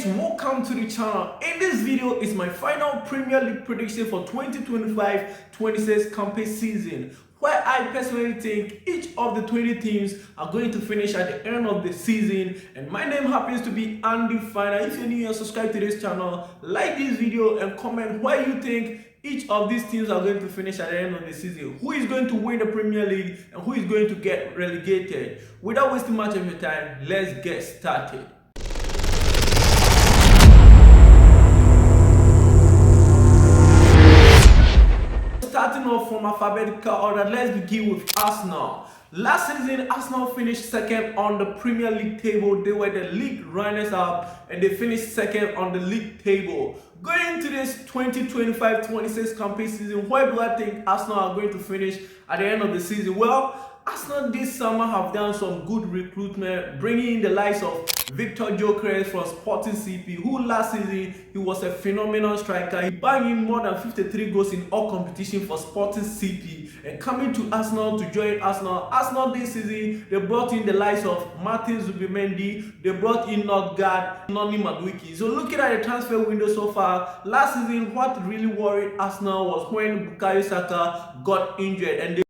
guys, welcome to the channel. In this video is my final Premier League prediction for 2025-26 campaign season, where I personally think each of the 20 teams are going to finish at the end of the season. And my name happens to be Andy Finer. If you're new and subscribe to this channel, like this video and comment where you think each of these teams are going to finish at the end of the season. Who is going to win the Premier League and who is going to get relegated? Without wasting much of your time, let's get started. Starting off from alphabetical order, let's begin with Arsenal. Last season, Arsenal finished second on the Premier League table. They were the league runners-up and they finished second on the league table. Going into this 2025-26 campaign season, where do I think Arsenal are going to finish at the end of the season? Well, Arsenal this summer have done some good recruitment, bringing in the likes of Victor Gyökeres from Sporting CP, who last season he was a phenomenal striker. He banged in more than 53 goals in all competition for Sporting CP, and coming to Arsenal to join Arsenal. Arsenal this season they brought in the likes of Martin Zubimendi, they brought in Nordgaard, Noni Madueke. So looking at the transfer window so far, last season what really worried Arsenal was when Bukayo Saka got injured and they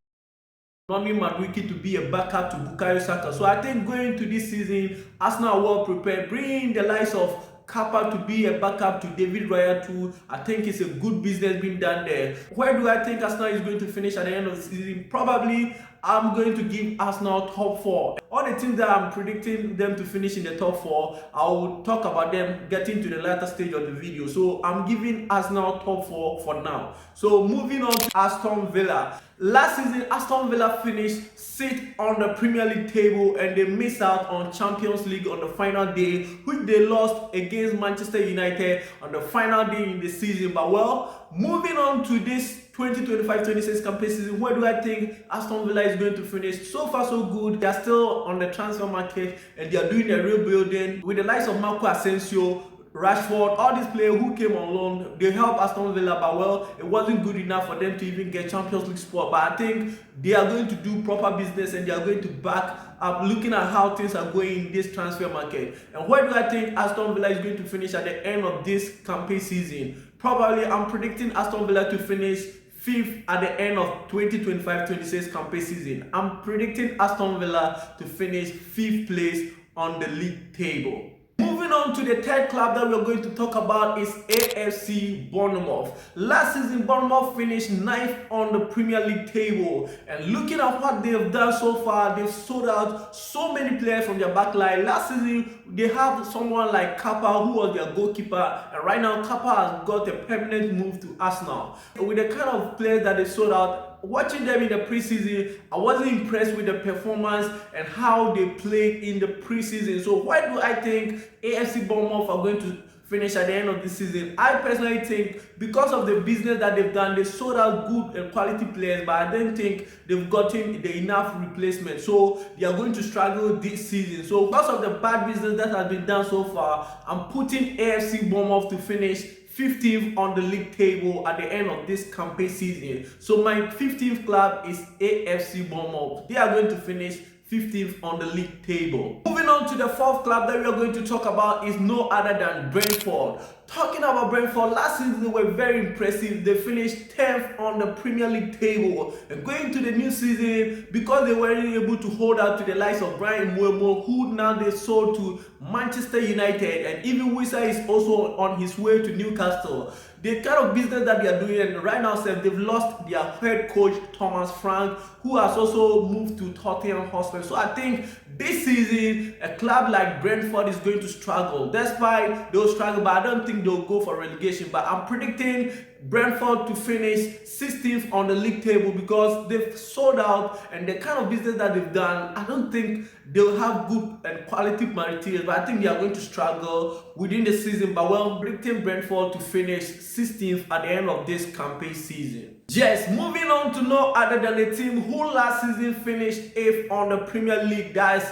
Noni Madueke to be a backup to Bukayo Saka. So I think going to this season, Arsenal are well prepared, bringing the likes of Kappa to be a backup to David Raya too. I think it's a good business being done there. Where do I think Arsenal is going to finish at the end of the season? Probably I'm going to give Arsenal top 4. All the teams that I'm predicting them to finish in the top 4, I will talk about them getting to the latter stage of the video. So I'm giving Arsenal top 4 for now. So moving on to Aston Villa. Last season, Aston Villa finished 6th on the Premier League table and they missed out on Champions League on the final day, which they lost against Manchester United on the final day in the season. But well, moving on to this 2025-26 campaign season, where do I think Aston Villa is going to finish? So far so good. They are still on the transfer market and they are doing a rebuilding with the likes of Marco Asensio, Rashford, all these players who came on loan. They helped Aston Villa, but well, it wasn't good enough for them to even get Champions League spot. But I think they are going to do proper business and they are going to back up, looking at how things are going in this transfer market. And where do I think Aston Villa is going to finish at the end of this campaign season? Probably I'm predicting Aston Villa to finish 5th at the end of 2025-26 campaign season. I'm predicting Aston Villa to finish 5th place on the league table. Moving on to the third club that we're going to talk about is AFC Bournemouth. Last season, Bournemouth finished 9th on the Premier League table. And looking at what they've done so far, they've sold out so many players from their back line. Last season, they have someone like Kappa, who was their goalkeeper. And right now, Kappa has got a permanent move to Arsenal. With the kind of players that they sold out, watching them in the preseason, I wasn't impressed with the performance and how they played in the preseason. So why do I think AFC Bournemouth are going to finish at the end of the season? I personally think because of the business that they've done, they sold out good and quality players, but I don't think they've gotten the enough replacement. So they are going to struggle this season. So because of the bad business that has been done so far, I'm putting AFC Bournemouth to finish 15th on the league table at the end of this campaign season. So my 15th club is AFC Bournemouth. They are going to finish 15th on the league table. Moving on to the 4th club that we are going to talk about is no other than Brentford. Talking about Brentford, last season they were very impressive. They finished 10th on the Premier League table. And going to the new season, because they weren't able to hold out to the likes of Brian Mbeumo, who now they sold to Manchester United, and even Wissa is also on his way to Newcastle. The kind of business that they are doing, and right now they've lost their head coach Thomas Frank, who has also moved to Tottenham Hotspur. So I think this season a club like Brentford is going to struggle. That's why they'll struggle, but I don't think they'll go for relegation. But I'm predicting Brentford to finish 16th on the league table because they've sold out, and the kind of business that they've done, I don't think they'll have good and quality materials, but I think they are going to struggle within the season. But well, I'm predicting Brentford to finish 16th at the end of this campaign season. Yes, moving on to no other than the team who last season finished 8th on the Premier League, guys.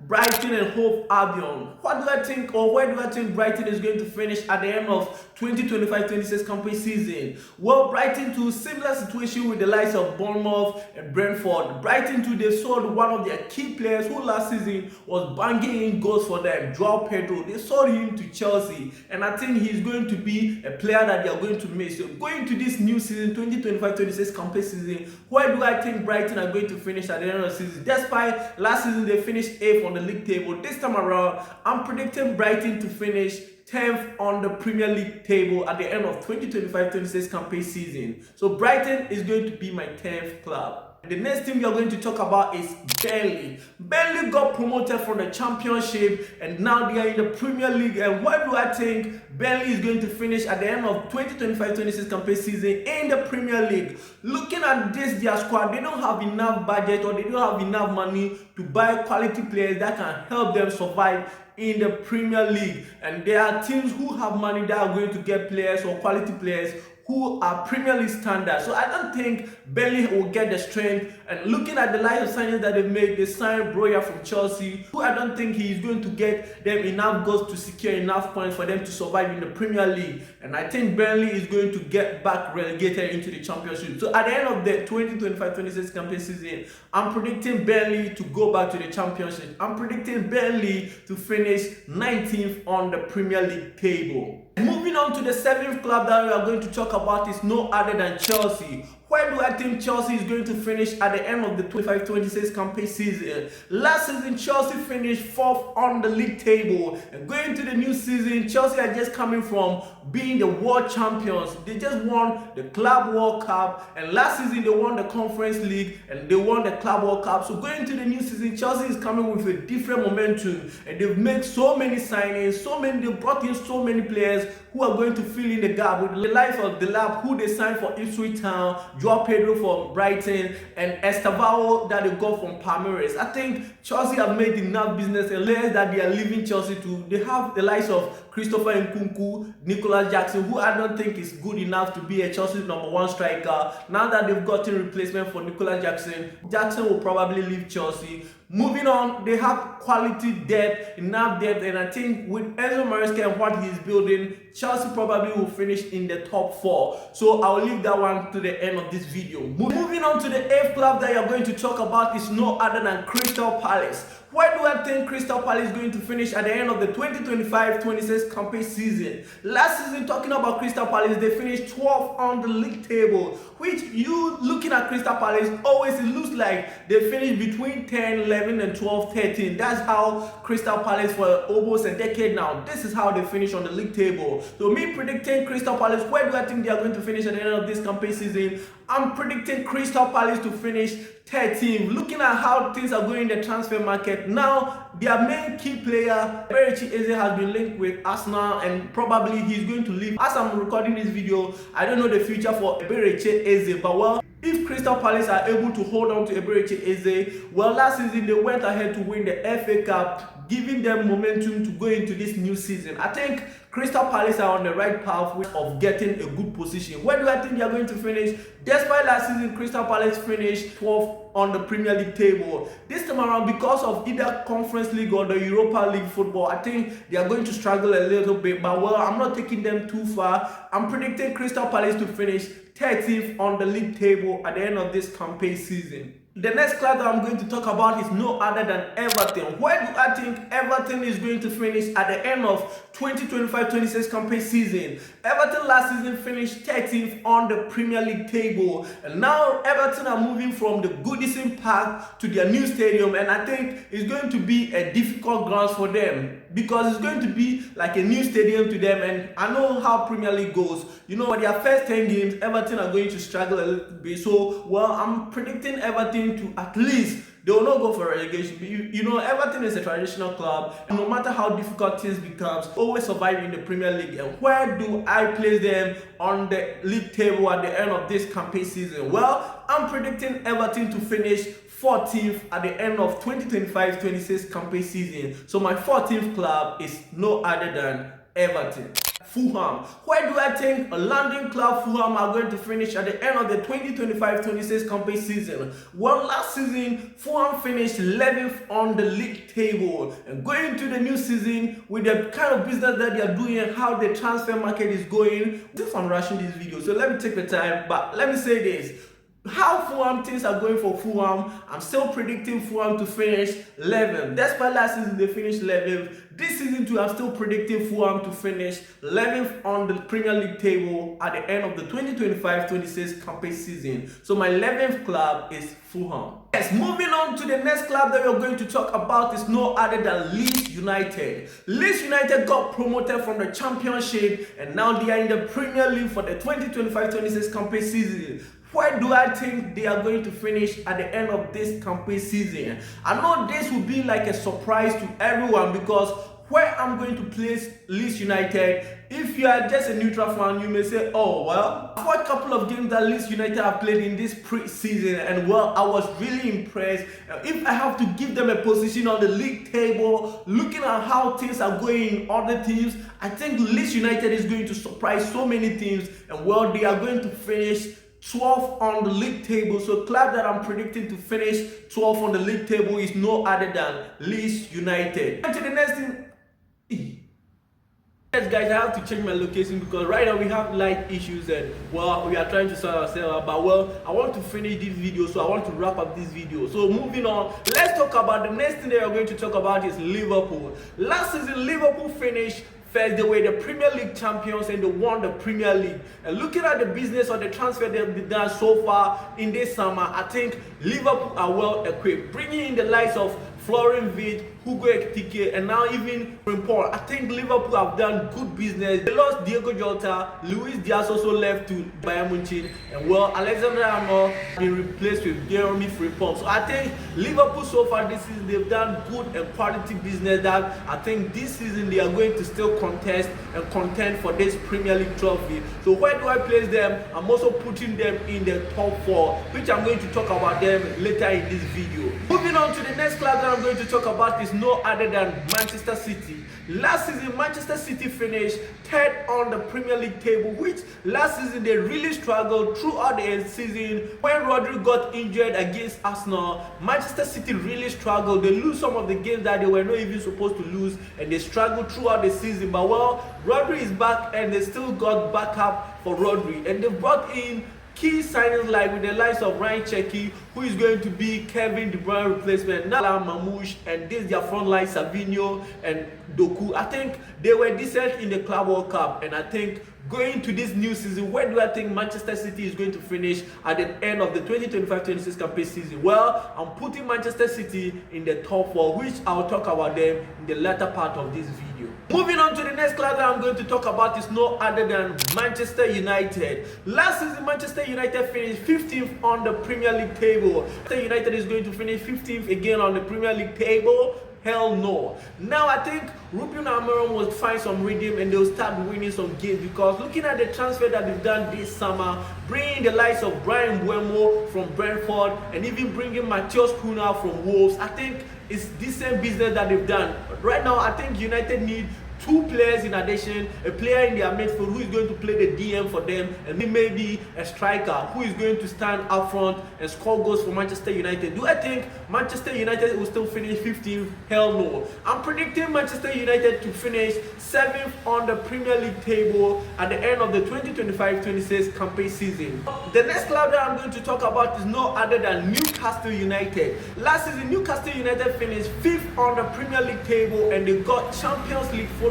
Brighton and Hove Albion. What do I think, or where do I think Brighton is going to finish at the end of 2025-26 campaign season? Well, Brighton too, similar situation with the likes of Bournemouth and Brentford. Brighton too, they sold one of their key players who last season was banging in goals for them, Joao Pedro. They sold him to Chelsea, and I think he's going to be a player that they are going to miss. So going to this new season, 2025-26 campaign season, where do I think Brighton are going to finish at the end of the season? Despite last season they finished 8th on the league table, this time around I'm predicting Brighton to finish 10th on the Premier League table at the end of 2025-26 campaign season. So Brighton is going to be my 10th club. The next team we are going to talk about is Burnley. Burnley got promoted from the Championship and now they are in the Premier League. And where do I think Burnley is going to finish at the end of 2025-26 campaign season in the Premier League? Looking at their squad, they don't have enough budget, or they don't have enough money to buy quality players that can help them survive in the Premier League. And there are teams who have money that are going to get players or quality players who are Premier League standards. So I don't think Burnley will get the strength. And looking at the line of signings that they've made, they signed Broya from Chelsea, who I don't think he is going to get them enough goals to secure enough points for them to survive in the Premier League. And I think Burnley is going to get back relegated into the Championship. So at the end of the 2025-26 campaign season, I'm predicting Burnley to go back to the Championship. I'm predicting Burnley to finish 19th on the Premier League table. Moving on to the 7th club that we are going to talk about is no other than Chelsea. Where do I think Chelsea is going to finish at the end of the 25-26 campaign season? Last season, Chelsea finished 4th on the league table. And going into the new season, Chelsea are just coming from being the world champions. They just won the Club World Cup. And last season, they won the Conference League and they won the Club World Cup. So going into the new season, Chelsea is coming with a different momentum. And they've made so many signings, they've brought in so many players who are going to fill in the gap with the likes of Delap, who they signed for Ipswich Town, Joao Pedro from Brighton, and Estevao that they got from Palmeiras. I think Chelsea have made enough business, and players that they are leaving Chelsea to. They have the likes of Christopher Nkunku, Nicolas Jackson, who I don't think is good enough to be a Chelsea #1 striker. Now that they've gotten replacement for Nicolas Jackson, Jackson will probably leave Chelsea. Moving on, they have quality depth, enough depth, and I think with Enzo Maresca and what he's building, Chelsea probably will finish in the top 4. So I'll leave that one to the end of this video. Moving on to the 8th club that you're going to talk about is no other than Crystal Palace. Where do I think Crystal Palace is going to finish at the end of the 2025-26 campaign season? Last season, talking about Crystal Palace, they finished 12th on the league table, which you looking at Crystal Palace, always it looks like they finished between 10, 11 and 12, 13. That's how Crystal Palace for almost a decade now. This is how they finish on the league table. So me predicting Crystal Palace, where do I think they are going to finish at the end of this campaign season? I'm predicting Crystal Palace to finish 13th. Looking at how things are going in the transfer market now, their main key player, Eberechi Eze, has been linked with Arsenal, and probably he's going to leave. As I'm recording this video, I don't know the future for Eberechi Eze, but well, if Crystal Palace are able to hold on to Eberechi Eze, well, last season they went ahead to win the FA Cup, giving them momentum to go into this new season. I think Crystal Palace are on the right path of getting a good position. Where do I think they are going to finish? Despite last season, Crystal Palace finished 12th on the Premier League table. This time around, because of either Conference League or the Europa League football, I think they are going to struggle a little bit. But well, I'm not taking them too far. I'm predicting Crystal Palace to finish 13th on the league table at the end of this campaign season. The next club that I'm going to talk about is no other than Everton. Where do I think Everton is going to finish at the end of 2025-26 campaign season? Everton last season finished 13th on the Premier League table, and now Everton are moving from the Goodison Park to their new stadium, and I think it's going to be a difficult ground for them because it's going to be like a new stadium to them, and I know how Premier League goes. You know, for their first 10 games, Everton are going to struggle a little bit. So, well, I'm predicting Everton to at least, they will not go for relegation. You know, Everton is a traditional club, and no matter how difficult things becomes, always survive in the Premier League. And where do I place them on the league table at the end of this campaign season? Well, I'm predicting Everton to finish 14th at the end of 2025-26 campaign season. So my 14th club is no other than Everton. Fulham. Where do I think London club Fulham are going to finish at the end of the 2025-26 campaign season? Well, last season, Fulham finished 11th on the league table. And going into the new season with the kind of business that they are doing and how the transfer market is going, since I'm rushing this video, so let me take the time, but let me say this. How Fulham things are going for Fulham, I'm still predicting Fulham to finish 11th. Despite last season they finished 11th, this season too I'm still predicting Fulham to finish 11th on the Premier League table at the end of the 2025-26 campaign season. So my 11th club is Fulham. Yes, moving on to the next club that we're going to talk about is no other than Leeds United. Leeds United got promoted from the Championship and now they are in the Premier League for the 2025-26 campaign season. Where do I think they are going to finish at the end of this campaign season? I know this will be like a surprise to everyone because where I'm going to place Leeds United, if you are just a neutral fan, you may say, oh, well, for a couple of games that Leeds United have played in this pre-season, and well, I was really impressed. If I have to give them a position on the league table, looking at how things are going in other teams, I think Leeds United is going to surprise so many teams, and well, they are going to finish 12th on the league table. So club that I'm predicting to finish 12th on the league table is no other than Leeds United. And to the next thing, yes guys, I have to change my location because right now we have light issues and well, we are trying to sort ourselves out, but well, I want to finish this video, so I want to wrap up this video. So moving on, let's talk about the next thing that we're going to talk about is Liverpool. Last season Liverpool finished first. They were the Premier League champions and they won the Premier League. And looking at the business or the transfer they've done so far in this summer, I think Liverpool are well equipped. Bringing in the likes of Florian Wirtz, Hugo Ekitike, and now even Paul. I think Liverpool have done good business. They lost Diego Jota, Luis Diaz also left to Bayern Munich, and well, Alexander Arnold been replaced with Jeremy Frimpong. So I think Liverpool so far this season they've done good and quality business that I think this season they are going to still contest and contend for this Premier League trophy. So where do I place them? I'm also putting them in the top 4, which I'm going to talk about them later in this video. Moving on to the next club that I'm going to talk about is no other than Manchester City. Last season, Manchester City finished 3rd on the Premier League table, which last season they really struggled throughout the season. When Rodri got injured against Arsenal, Manchester City really struggled. They lose some of the games that they were not even supposed to lose, and they struggled throughout the season. But well, Rodri is back, and they still got backup for Rodri, and they brought in key signings like with the likes of Ryan Cherki, who is going to be Kevin De Bruyne replacement, Nala Mamouche, and this their front line Savinho and Doku. I think they were decent in the Club World Cup, and I think going to this new season, where do I think Manchester City is going to finish at the end of the 2025-26 campaign season? Well, I'm putting Manchester City in the top 4, which I'll talk about them in the latter part of this video. Moving on to the next club that I'm going to talk about is no other than Manchester United. Last season, Manchester United finished 15th on the Premier League table. Manchester United is going to finish 15th again on the Premier League table. Hell no. Now I think Ruben Amorim will find some rhythm and they'll start winning some games, because looking at the transfer that they've done this summer, bringing the likes of Brian Mbeumo from Brentford and even bringing Matheus Cunha from Wolves, I think it's decent business that they've done. But right now I think United need 2 players in addition, a player in their midfield who is going to play the DM for them, and maybe a striker who is going to stand up front and score goals for Manchester United. Do I think Manchester United will still finish 15th? Hell no. I'm predicting Manchester United to finish 7th on the Premier League table at the end of the 2025-26 campaign season. The next club that I'm going to talk about is no other than Newcastle United. Last season, Newcastle United finished 5th on the Premier League table and they got Champions League football.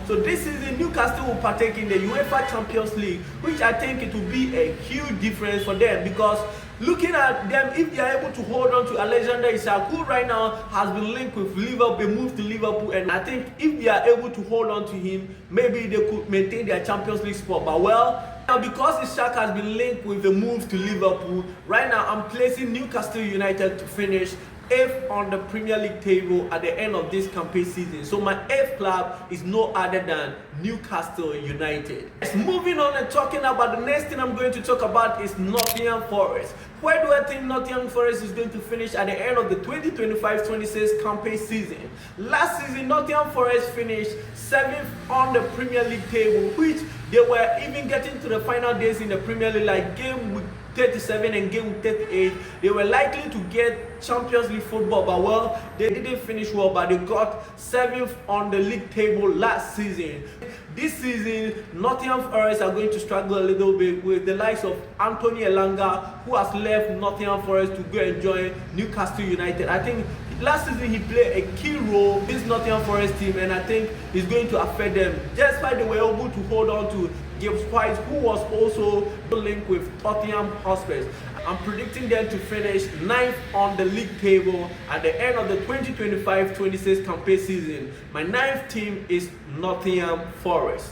So this season, Newcastle will partake in the UEFA Champions League, which I think it will be a huge difference for them, because looking at them, if they are able to hold on to Alexander Isak, who right now has been linked with Liverpool, they moved to Liverpool, and I think if they are able to hold on to him, maybe they could maintain their Champions League spot. But well, now because Isak has been linked with the move to Liverpool, right now I'm placing Newcastle United to finish 8th on the Premier League table at the end of this campaign season. So my 8th club is no other than Newcastle United. Moving on and talking about the next thing I'm going to talk about is Nottingham Forest. Where do I think Nottingham Forest is going to finish at the end of the 2025-26 campaign season? Last season, Nottingham Forest finished 7th on the Premier League table, which they were even getting to the final days in the Premier League, like game week 37 and game week 38. They were likely to get Champions League football, but well, they didn't finish well, but they got 7th on the league table last season. This season, Nottingham Forest are going to struggle a little bit with the likes of Anthony Elanga, who has left Nottingham Forest to go and join Newcastle United. I think last season he played a key role in this Nottingham Forest team, and I think it's going to affect them. Just like they were able to hold on to James White, who was also linked with Tottenham Hotspur. I'm predicting them to finish 9th on the league table at the end of the 2025-26 campaign season. My 9th team is Nottingham Forest.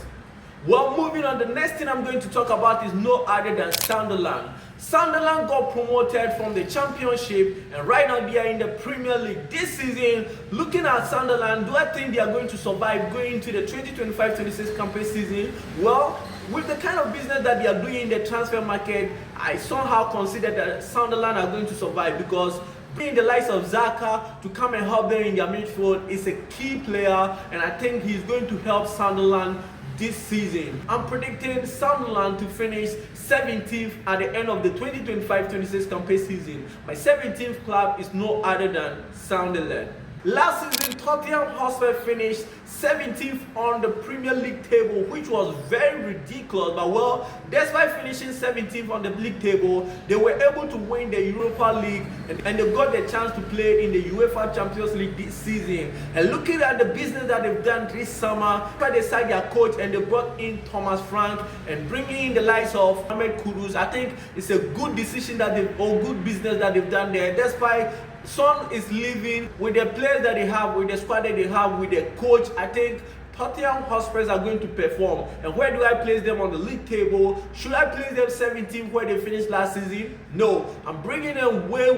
Well, moving on, the next thing I'm going to talk about is no other than Sunderland. Sunderland got promoted from the Championship, and right now they are in the Premier League. This season, looking at Sunderland, do I think they are going to survive going into the 2025-26 campaign season? Well, with the kind of business that they are doing in the transfer market, I somehow consider that Sunderland are going to survive, because bringing the likes of Xhaka to come and help them in their midfield is a key player, and I think he's going to help Sunderland this season. I'm predicting Sunderland to finish 17th at the end of the 2025-26 campaign season. My 17th club is no other than Sunderland. Last season, Tottenham Hotspur finished 17th on the Premier League table, which was very ridiculous. But well, despite finishing 17th on the league table, they were able to win the Europa League, and they got the chance to play in the UEFA Champions League this season. And looking at the business that they've done this summer, they signed their coach and they brought in Thomas Frank and bringing in the likes of Mohamed Kudus. I think it's a good decision that good business that they've done there. Despite Son is leaving, with the players that they have, with the squad that they have, with the coach, I think Tottenham Hotspur are going to perform. And where do I place them on the league table? Should I place them 17th where they finished last season? No, I'm bringing them way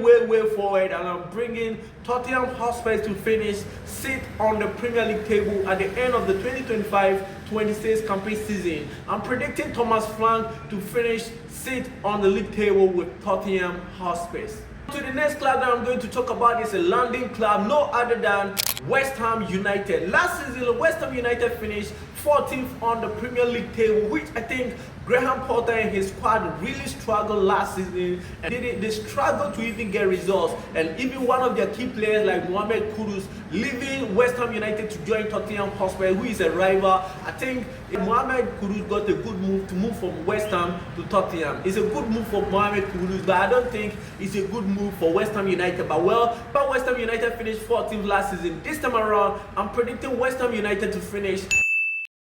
forward, and I'm bringing Tottenham Hotspur to finish 6th on the Premier League table at the end of the 2025-26 campaign season. I'm predicting Thomas Frank to finish 6th on the league table with Tottenham Hotspur. To the next club that I'm going to talk about is a London club, no other than West Ham United. Last season, West Ham United finished 14th on the Premier League table, which I think Graham Potter and his squad really struggled last season, and they struggled to even get results. And even one of their key players like Mohamed Kudus leaving West Ham United to join Tottenham Hotspur, who is a rival. I think Mohamed Kudus got a good move to move from West Ham to Tottenham. It's a good move for Mohamed Kudus, but I don't think it's a good move for West Ham United. But West Ham United finished 14th last season. This time around, I'm predicting West Ham United to finish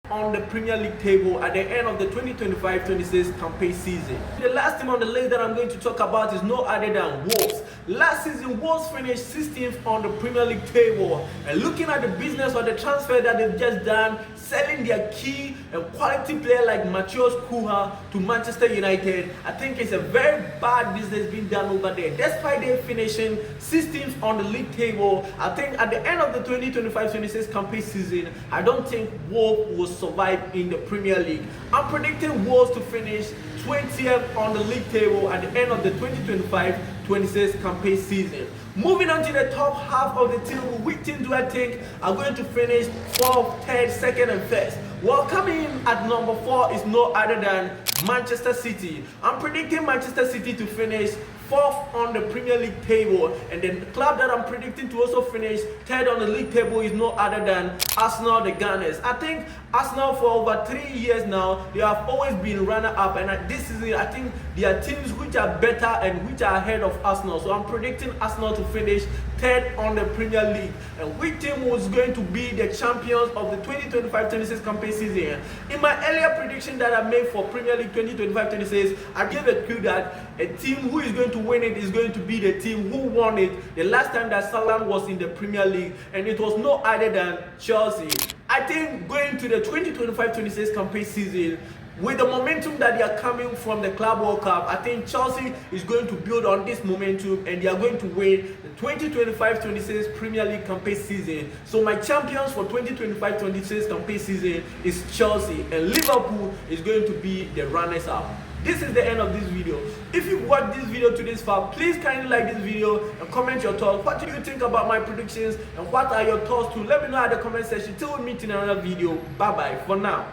on the Premier League table at the end of the 2025-26 campaign season. The last team on the list that I'm going to talk about is no other than Wolves. Last season, Wolves finished 16th on the Premier League table, and looking at the business or the transfer that they've just done, selling their key and quality player like Matheus Cunha to Manchester United, I think it's a very bad business being done over there. Despite them finishing 16th on the league table, I think at the end of the 2025-26 campaign season, I don't think Wolves will survive in the Premier League. I'm predicting Wolves to finish 20th on the league table at the end of the 2025-26 campaign season. Moving on to the top half of the table, which team do I think are going to finish 4th, 3rd, 2nd, and 1st? Well, coming in at number 4 is no other than Manchester City. I'm predicting Manchester City to finish 4th on the Premier League table, and the club that I'm predicting to also finish 3rd on the league table is no other than Arsenal, the Gunners. I think Arsenal, for over 3 years now, they have always been runner-up, and this season I think there are teams which are better and which are ahead of Arsenal. So I'm predicting Arsenal to finish 3rd on the Premier League. And which team was going to be the champions of the 2025-26 campaign season? In my earlier prediction that I made for Premier League 2025-26, I gave a clue that a team who is going to win it is going to be the team who won it the last time that Sunderland was in the Premier League, and it was no other than Chelsea. I think going to the 2025-26 campaign season, with the momentum that they are coming from the Club World Cup, I think Chelsea is going to build on this momentum and they are going to win the 2025-26 Premier League campaign season. So my champions for 2025-26 campaign season is Chelsea, and Liverpool is going to be the runners-up. This is the end of this video. If you watched this video to this far, please kindly like this video and comment your thoughts. What do you think about my predictions and what are your thoughts too? Let me know at the comment section. Till we meet in another video. Bye bye for now.